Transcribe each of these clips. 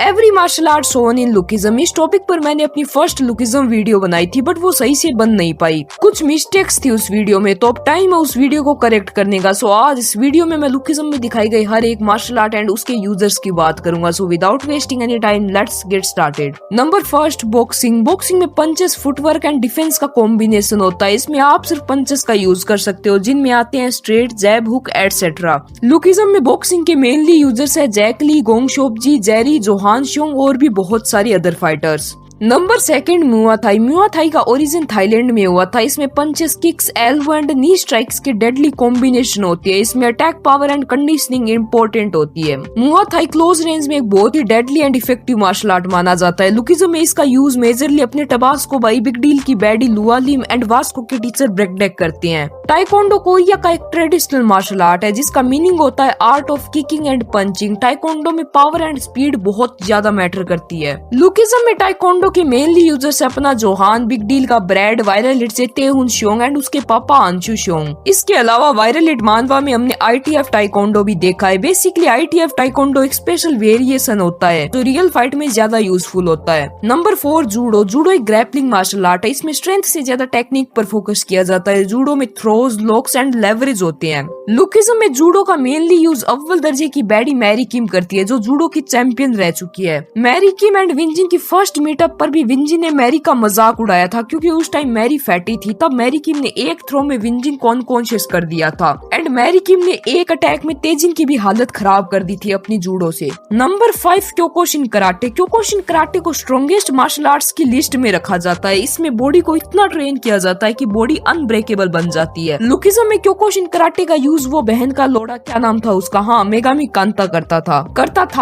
Every martial art shown in lookism. इस topic पर मैंने अपनी फर्स्ट लुकिज्म वीडियो बनाई थी, बट वो सही से बन नहीं पाई, कुछ मिस्टेक्स थी उस वीडियो में, तो अब टाइम है उस वीडियो को करेक्ट करने का। सो आज इस वीडियो में मैं लुकिज्म में दिखाई गई हर एक मार्शल आर्ट एंड उसके यूजर्स की बात करूंगा। So without wasting any time let's get started. Number first, boxing. Boxing में पंचेस, फुटवर्क एंड डिफेंस का कॉम्बिनेशन होता है। इसमें आप सिर्फ पंचेस का यूज कर सकते हो, जिनमें आते हैं स्ट्रेट, जैब, हुक एटसेट्रा। लुकिज्म में बॉक्सिंग के मेनली यूजर्स है जैक ली, गोंग शोपजी, जेरी, जोहान श्योंग और भी बहुत सारी अदर फाइटर्स। नंबर सेकंड, मुआ थाई। मुआ थाई का ओरिजिन थाईलैंड में हुआ था। इसमें punches, kicks, elbow and knee strikes की डेडली कॉम्बिनेशन होती है। इसमें attack power and conditioning important होती है। मुआ थाई क्लोज रेंज में एक बहुत ही deadly and effective martial art माना जाता है। लुकिज्म में इसका यूज मेजरली अपने टबास्को बाई, बिग डील की बैडी, लुआ लिम एंड वास्को के टीचर ब्रेकडेक करते हैं। टाइकोंडो कोरिया का एक ट्रेडिशनल मार्शल आर्ट है, जिसका मीनिंग होता है art of kicking and punching. Taekwondo में पावर एंड स्पीड बहुत ज्यादा मैटर करती है। लुकिज्म में टाइकोंडो के मेनली यूजर्स अपना जोहान, बिग डील का ब्रैड, वायरल हिट से तेहुन श्योंग एंड उसके पापा अंशु श्योंग। इसके अलावा वायरल हिट मानवा में हमने ITF टाइकोंडो भी देखा है। बेसिकली ITF टाइकोंडो एक स्पेशल वेरिएशन होता है जो रियल फाइट में ज्यादा यूजफुल होता है। Number 4, judo. जूडो एक ग्रैपलिंग मार्शल आर्ट है। इसमें स्ट्रेंथ से ज्यादा टेक्निक पर फोकस किया जाता है। जूडो में थ्रोज, लॉक्स एंड लेवरेज होते हैं। लुकिज्म में जूडो का मेनली यूज अव्वल दर्जे की बैडी मैरी किम करती है, जो जूडो की चैंपियन रह चुकी है। मैरी किम एंड विंजिन की फर्स्ट मीटअप पर भी विंजिन ने मैरी का मजाक उड़ाया था, क्योंकि उस टाइम मैरी फैटी थी। तब मैरी किम ने एक थ्रो में विंजिन को अनकॉन्शियस कर दिया था एंड मैरी किम ने एक अटैक में तेजिन की भी हालत खराब कर दी थी अपनी जूडो से। Number 5, Kyokushin karate. Kyokushin karate को स्ट्रॉन्गेस्ट मार्शल आर्ट्स की लिस्ट में रखा जाता है। इसमें बॉडी को इतना ट्रेन किया जाता है कि बॉडी अनब्रेकेबल बन जाती है। लुकिज्म में क्योकुशिन कराटे का यूज वो बहन का लोड़ा, क्या नाम था उसका, हाँ, मेगामी कांता करता था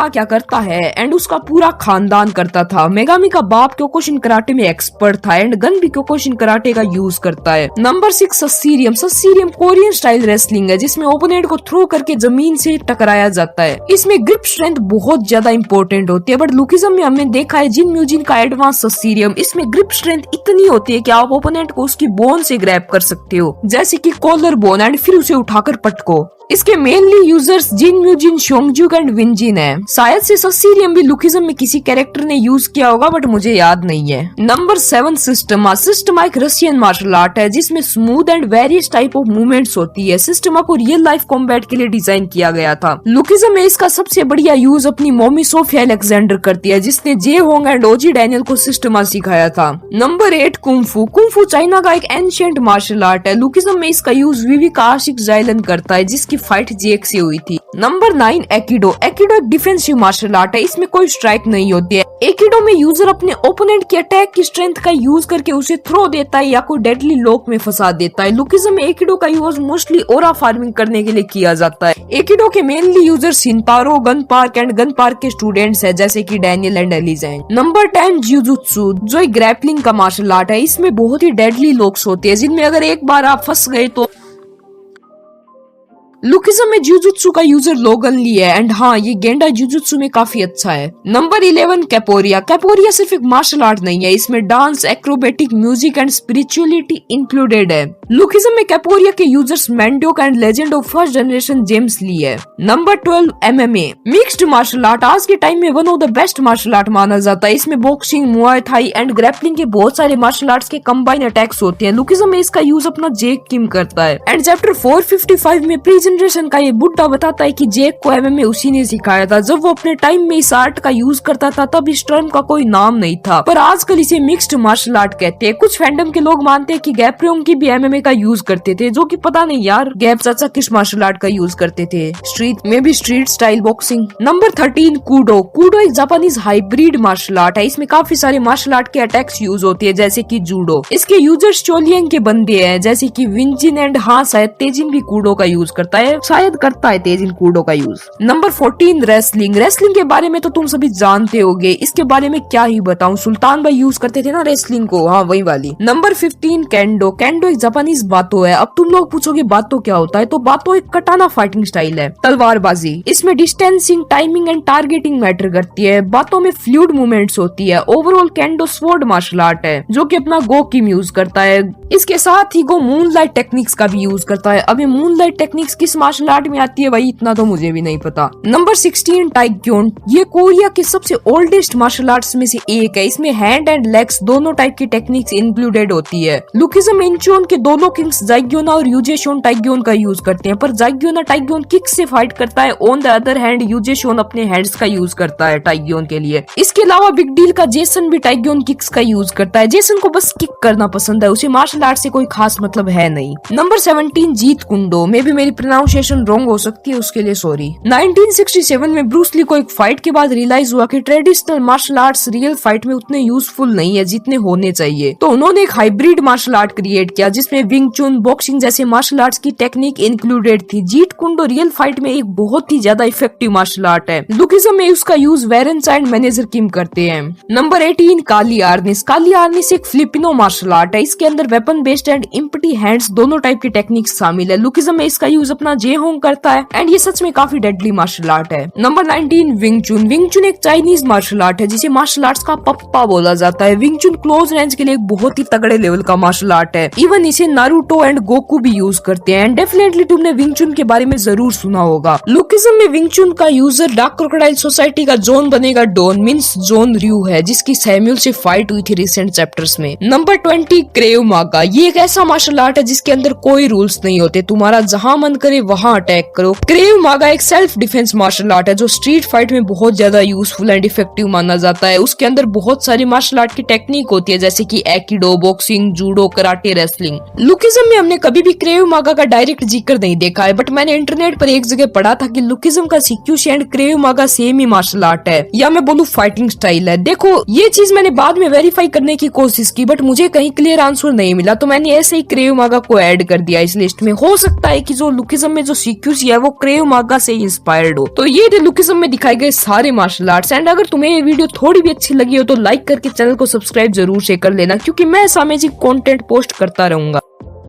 क्या करता है एंड उसका पूरा खानदान करता था। मेगामी का बाप क्योकुशिन कराटे में एक्सपर्ट था एंड गन भी क्योकुशिन कराटे का यूज करता है। नंबर 6, सस्सीरियम। सस्सीरियम कोरियन स्टाइल रेसलिंग है, जिसमें ओपोनेंट को थ्रो करके जमीन से टकराया जाता है। इसमें ग्रिप स्ट्रेंथ बहुत ज्यादा इंपॉर्टेंट होती है, बट लुकिज्म में हमने देखा है जिन म्यूजिन का एडवांस सस्सीरियम, इसमें ग्रिप स्ट्रेंथ इतनी होती है कि आप ओपोनेंट को उसकी बोन से ग्रैब कर सकते हो, जैसे कि कॉलर बोन, एंड फिर उसे उठाकर पटको। इसके मेनली यूजर्स जिन म्यूजिन, शोंगजुक एंड विंजिन है। शायद से सस्सीरियम भी लुकिज्म में किसी कैरेक्टर ने यूज किया होगा, बट मुझे याद नहीं है। Number 7, Systema. सिस्टमा एक रशियन मार्शल आर्ट है, जिसमें smooth and various type of movements होती है। सिस्टमा को रियल लाइफ कॉम्बैट के लिए डिजाइन किया गया था। लुकिज्म में इसका सबसे बढ़िया यूज अपनी मॉमी सोफिया अलेक्जेंडर करती है, जिसने जे होंग एंड ओजी डैनियल को सिस्टमा सिखाया था। Number 8, kung fu. कुंफू चाइना का एक एंशिएंट मार्शल आर्ट है। लुकिज्म में इसका यूज विविका आशिक जाइलन करता है, जिसकी फाइट जेक से हुई थी। नंबर 9, एकिडो। एकिडो एक डिफेंसिव मार्शल आर्ट है। इसमें कोई स्ट्राइक नहीं होती है। एकिडो में यूजर अपने ओपोनेंट की अटैक की स्ट्रेंथ का यूज करके उसे थ्रो देता है या कोई डेडली लॉक में फंसा देता है। लुकिज्म में एकिडो का यूज मोस्टली ओरा फार्मिंग करने के लिए किया जाता है। एकिडो के mainly user Shintaro, Gun Park and Gun Park के स्टूडेंट्स है, जैसे कि Daniel and Eli Jang. Number 10, jujutsu, जो एक ग्रैपलिंग का मार्शल आर्ट है। इसमें बहुत ही डेडली लॉक्स होते हैं, जिनमें अगर एक बार आप फंस गए तो। लुकिज्म में जुजुत्सु का यूजर लोगन ली है एंड हाँ, ये गेंडा जुजुत्सु में काफी अच्छा है। नंबर 11, कैपोरिया। कैपोरिया सिर्फ एक मार्शल आर्ट नहीं है, इसमें dance, acrobatic, music and spirituality included है। लुकिज्म में कैपोरिया के users Mandeok and legend of first generation James Lee है। Number 12, MMA। Mixed martial art आज के टाइम में one of the best martial art माना जाता है। इसमें boxing, muay Thai and grappling के बहुत सारे मार्शल आर्ट्स के कंबाइन अटैक्स होते हैं। लुकिज्म में इसका यूज अपना जेक किम करता है एंड चैप्टर 455 में जनरेशन का ये बुड्ढा बताता है कि जेक को MMA उसी ने सिखाया था। जब वो अपने टाइम में इस आर्ट का यूज करता था, तब इस टर्म का कोई नाम नहीं था, पर आजकल इसे मिक्स्ड मार्शल आर्ट कहते हैं। कुछ फैंडम के लोग मानते हैं कि गैप्रियोंग की भी MMA का यूज करते थे, जो कि पता नहीं यार गैप चाचा किस मार्शल आर्ट का यूज करते थे। स्ट्रीट में भी street style boxing. Number 13, Koodo. Koodo एक जापानीज हाइब्रिड मार्शल आर्ट है। इसमें काफी सारे मार्शल आर्ट के अटैक्स यूज होते हैं, जैसे कि जूडो। इसके यूजर्स चोलियंग के बंदे हैं, जैसे कि विंजिन एंड हाँ, शायद तेजिन भी कूडो का यूज करता है, शायद करता है तेजिन कूडो का यूज। Number 14, wrestling. रेसलिंग के बारे में तो तुम सभी जानते होगे, इसके बारे में क्या ही बताऊं। सुल्तान भाई यूज करते थे ना रेसलिंग को, हाँ वही वाली। नंबर 15, केंडो। केंडो एक जापानीज बातो है। अब तुम लोग पूछोगे बातो क्या होता है, तो बातो एक कटाना फाइटिंग स्टाइल है, तलवारबाजी। इसमें distancing, timing and targeting matter करती है। बातों में फ्लूइड मूवमेंट्स होती है। Overall kendo sword martial art है, जो कि अपना गो किम यूज करता है। इसके साथ ही वो मूनलाइट टेक्निक्स का भी यूज करता है। अभी मूनलाइट टेक्निक्स किस मार्शल आर्ट में आती है भाई, इतना तो मुझे भी नहीं पता। नंबर 16 टाइक्योन, ये कोरिया के सबसे ओल्डेस्ट मार्शल आर्ट्स में से एक है। इसमें हैंड एंड लेग्स दोनों टाइप की टेक्निक्स इंक्लूडेड होती है। लुकिज्म इंचोन के दोनों किंग्स जाइग्योना और यूजेशोन टाइक्योन का यूज करते हैं, पर जाइग्योना टाइक्योन किक से फाइट करता है। ऑन द अदर हैंड यूजेशोन अपने हैंड्स का यूज करता है टाइक्योन के लिए। इसके अलावा बिग डील का जेसन भी टाइक्योन किक्स का यूज करता है। जेसन को बस किक करना पसंद है, उसे मार्शल आर्ट से कोई खास मतलब है नहीं। नंबर 17 जीत कुंडो, मे भी मेरी प्रोनाउंसिएशन रॉन्ग हो सकती है, उसके लिए सॉरी। 1967 में ब्रूस ली को एक फाइट के बाद रियलाइज हुआ कि traditional martial arts real fight में उतने यूजफुल नहीं है जितने होने चाहिए, तो उन्होंने एक हाइब्रिड मार्शल आर्ट क्रिएट किया जिसमें विंग चुन, बॉक्सिंग जैसे मार्शल आर्ट्स की टेक्निक इंक्लूडेड थी। जीट कुंडो रियल फाइट में एक बहुत ही ज्यादा इफेक्टिव मार्शल आर्ट है। लुकिज्म में उसका यूज वेरेंस एंड मैनेजर किम करते हैं। नंबर 18 काली आर्निस, काली आर्निस एक फिलिपिनो मार्शल आर्ट है। इसके अंदर weapon based and empty hands दोनों टाइप की टेक्निक्स शामिल है। लुकिज्म में इसका यूज अपना जे होंग करता है एंड ये सच में काफी डेडली मार्शल आर्ट है। नंबर 19 विंग चुन, विंग चुन एक चाइनीज मार्शल आर्ट है जिसे मार्शल आर्ट्स का पप्पा बोला जाता है। विंग चुन क्लोज रेंज के लिए एक बहुत ही तगड़े लेवल का मार्शल आर्ट है। इवन इसे नारुतो एंड गोकू भी यूज करते हैं एंड डेफिनेटली तुमने विंग चुन के बारे में जरूर सुना होगा। लुकिज्म में विंग चुन का यूजर डार्क क्रोकोडाइल सोसाइटी का जोन बनेगा डॉन मींस जोन रयू है, जिसकी सैम्यूल से फाइट हुई थी रिसेंट चैप्टर्स में। नंबर 20 क्रेव मागा, ये एक ऐसा मार्शल आर्ट है जिसके अंदर कोई रूल्स नहीं होते, तुम्हारा जहां मन करे वहां अटैक करो। क्रेव मागा एक सेल्फ डिफेंस मार्शल आर्ट है जो स्ट्रीट फाइट में बहुत ज्यादा यूजफुल एंड इफेक्टिव माना जाता है। उसके अंदर बहुत सारी मार्शल आर्ट की टेक्निक होती है जैसे कि aikido, boxing, judo, karate, wrestling. Lookism में हमने कभी भी क्रेव मागा का डायरेक्ट जिक्र नहीं देखा है, बट मैंने इंटरनेट पर एक जगह पढ़ा था कि लुकिज्म का सिक्यूशी एंड क्रेव मागा सेम ही मार्शल आर्ट है, या मैं बोलूं फाइटिंग स्टाइल है। देखो ये चीज मैंने बाद में वेरीफाई करने की कोशिश की बट मुझे कहीं क्लियर आंसर नहीं मिला, तो मैंने ऐसे ही क्रेव मागा को ऐड कर दिया इस लिस्ट में। हो सकता है कि जो लुकिज्म में जो सिक्यूशी है वो क्रेव मागा से इंस्पायर्ड हो। तो ये थे लुकिज्म में दिखाए गए सारे मार्शल आर्ट्स एंड अगर तुम्हें ये वीडियो थोड़ी भी अच्छी लगी हो तो लाइक करके चैनल को सब्सक्राइब जरूर से कर लेना, क्योंकि मैं सामाजिक कंटेंट पोस्ट करता रहूंगा।